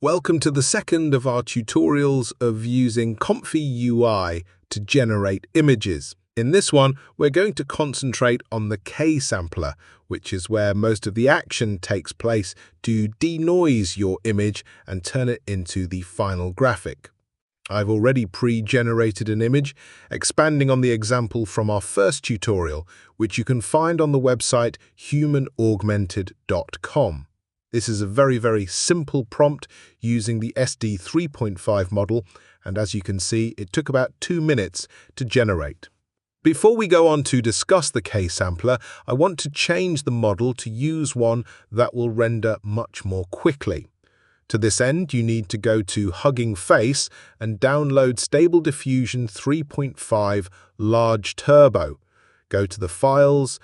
Welcome to the second of our tutorials of using ComfyUI to generate images. In this one, we're going to concentrate on the KSampler, which is where most of the action takes place to denoise your image and turn it into the final graphic. I've already pre-generated an image, expanding on the example from our first tutorial, which you can find on the website humanaugmented.com. This is a very simple prompt using the SD 3.5 model, and as you can see, it took about 2 minutes to generate. Before we go on to discuss the KSampler, I want to change the model to use one that will render much more quickly. To this end, you need to go to Hugging Face and download Stable Diffusion 3.5 Large Turbo. Go to the Files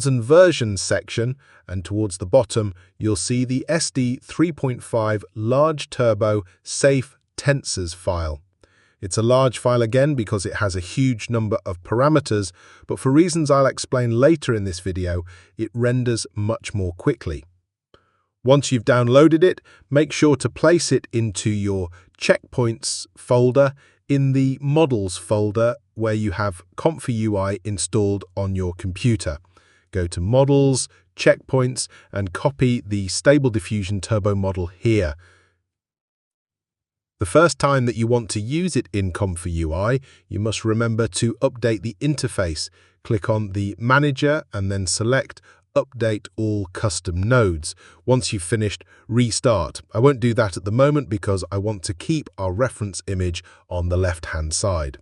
and Versions section, and towards the bottom, you'll see the SD 3.5 Large Turbo Safe Tensors file. It's a large file again because it has a huge number of parameters, but for reasons I'll explain later in this video, it renders much more quickly. Once you've downloaded it, make sure to place it into your checkpoints folder in the Models folder where you have ComfyUI installed on your computer. Go to Models, Checkpoints, and copy the Stable Diffusion Turbo model here. The first time that you want to use it in ComfyUI, you must remember to update the interface. Click on the Manager and then select Update All Custom Nodes. Once you've finished, restart. I won't do that at the moment because I want to keep our reference image on the left-hand side.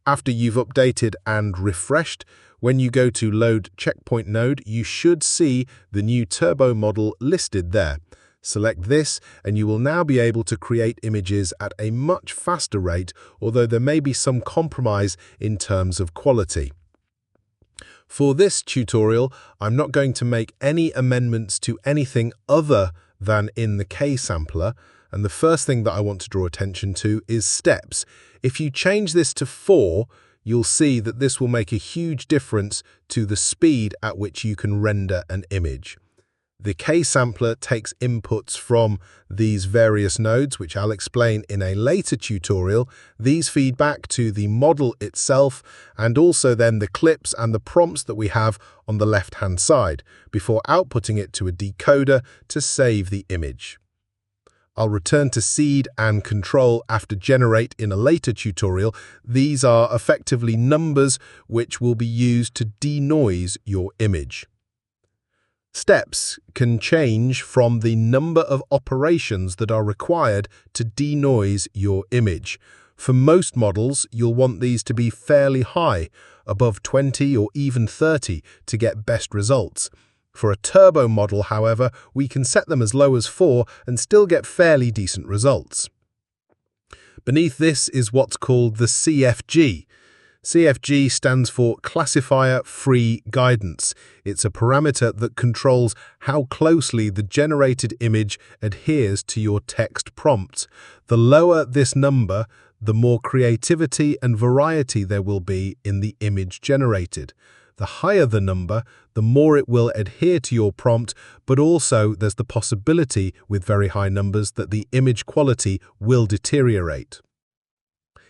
After you've updated and refreshed, when you go to Load Checkpoint Node, you should see the new Turbo model listed there. Select this and you will now be able to create images at a much faster rate, although there may be some compromise in terms of quality. For this tutorial, I'm not going to make any amendments to anything other than in the KSampler, and the first thing that I want to draw attention to is steps. If you change this to 4, you'll see that this will make a huge difference to the speed at which you can render an image. The KSampler takes inputs from these various nodes, which I'll explain in a later tutorial. These feed back to the model itself and also then the clips and the prompts that we have on the left-hand side before outputting it to a decoder to save the image. I'll return to seed and control after generate in a later tutorial. These are effectively numbers which will be used to denoise your image. Steps can change from the number of operations that are required to denoise your image. For most models, you'll want these to be fairly high, above 20 or even 30 to get best results. For a turbo model, however, we can set them as low as 4 and still get fairly decent results. Beneath this is what's called the CFG. CFG stands for Classifier Free Guidance. It's a parameter that controls how closely the generated image adheres to your text prompt. The lower this number, the more creativity and variety there will be in the image generated. The higher the number, the more it will adhere to your prompt, but also there's the possibility with very high numbers that the image quality will deteriorate.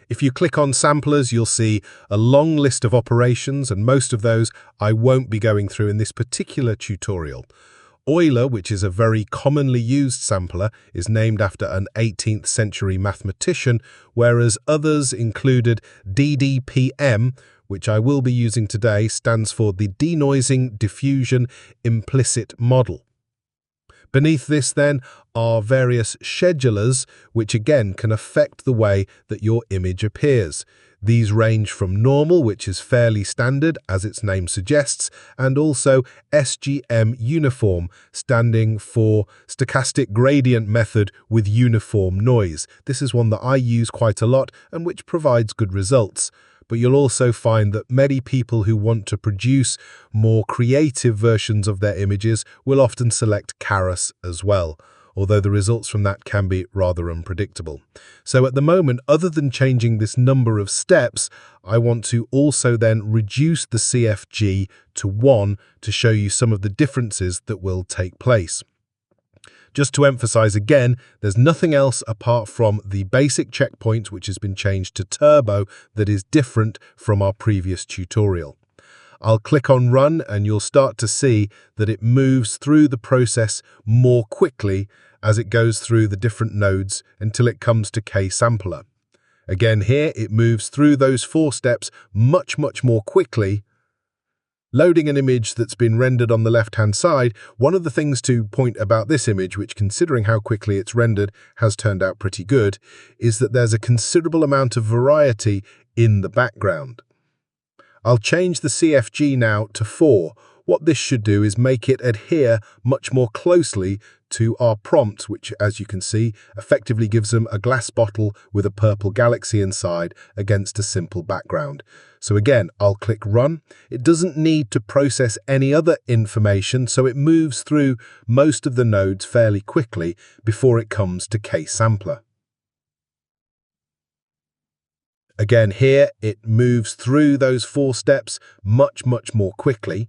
If you click on samplers, you'll see a long list of operations, and most of those I won't be going through in this particular tutorial. Euler, which is a very commonly used sampler, is named after an 18th century mathematician, whereas others included DDPM, which I will be using today, stands for the Denoising Diffusion Implicit Model. Beneath this, then, are various schedulers, which again can affect the way that your image appears. These range from normal, which is fairly standard, as its name suggests, and also SGM uniform, standing for Stochastic Gradient Method with Uniform Noise. This is one that I use quite a lot and which provides good results. But you'll also find that many people who want to produce more creative versions of their images will often select Keras as well, although the results from that can be rather unpredictable. So at the moment, other than changing this number of steps, I want to also then reduce the CFG to 1 to show you some of the differences that will take place. Just to emphasize again, there's nothing else apart from the basic checkpoint, which has been changed to turbo, that is different from our previous tutorial. I'll click on Run and you'll start to see that it moves through the process more quickly as it goes through the different nodes until it comes to KSampler. Again here, it moves through those 4 steps much more quickly. Loading an image that's been rendered on the left-hand side, one of the things to point about this image, which considering how quickly it's rendered has turned out pretty good, is that there's a considerable amount of variety in the background. I'll change the CFG now to 4. What this should do is make it adhere much more closely to our prompt, which, as you can see, effectively gives them a glass bottle with a purple galaxy inside against a simple background. So again, I'll click Run. It doesn't need to process any other information, so it moves through most of the nodes fairly quickly before it comes to KSampler. Again here, it moves through those 4 steps much more quickly.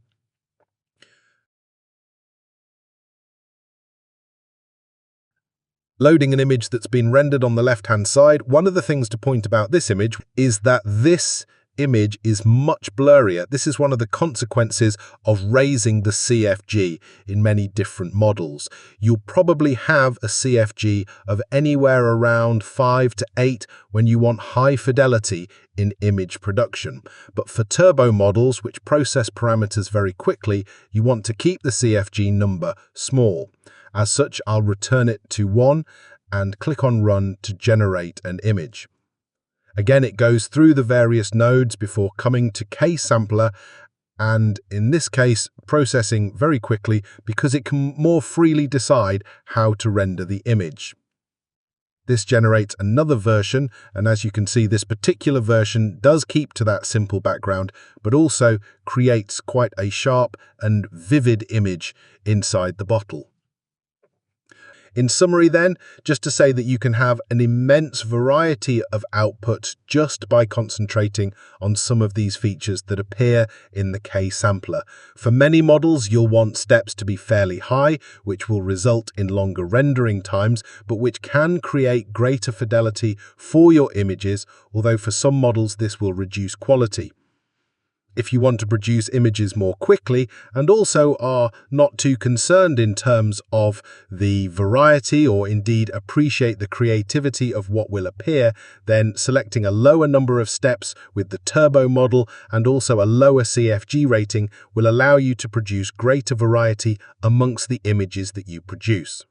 Loading an image that's been rendered on the left-hand side, one of the things to point about this image is that this image is much blurrier. This is one of the consequences of raising the CFG in many different models. You'll probably have a CFG of anywhere around 5 to 8 when you want high fidelity in image production. But for turbo models, which process parameters very quickly, you want to keep the CFG number small. As such, I'll return it to 1 and click on Run to generate an image. Again, it goes through the various nodes before coming to KSampler, and in this case, processing very quickly because it can more freely decide how to render the image. This generates another version, and as you can see, this particular version does keep to that simple background, but also creates quite a sharp and vivid image inside the bottle. In summary then, just to say that you can have an immense variety of output just by concentrating on some of these features that appear in the KSampler. For many models, you'll want steps to be fairly high, which will result in longer rendering times, but which can create greater fidelity for your images, although for some models this will reduce quality. If you want to produce images more quickly and also are not too concerned in terms of the variety or indeed appreciate the creativity of what will appear, then selecting a lower number of steps with the turbo model and also a lower CFG rating will allow you to produce greater variety amongst the images that you produce.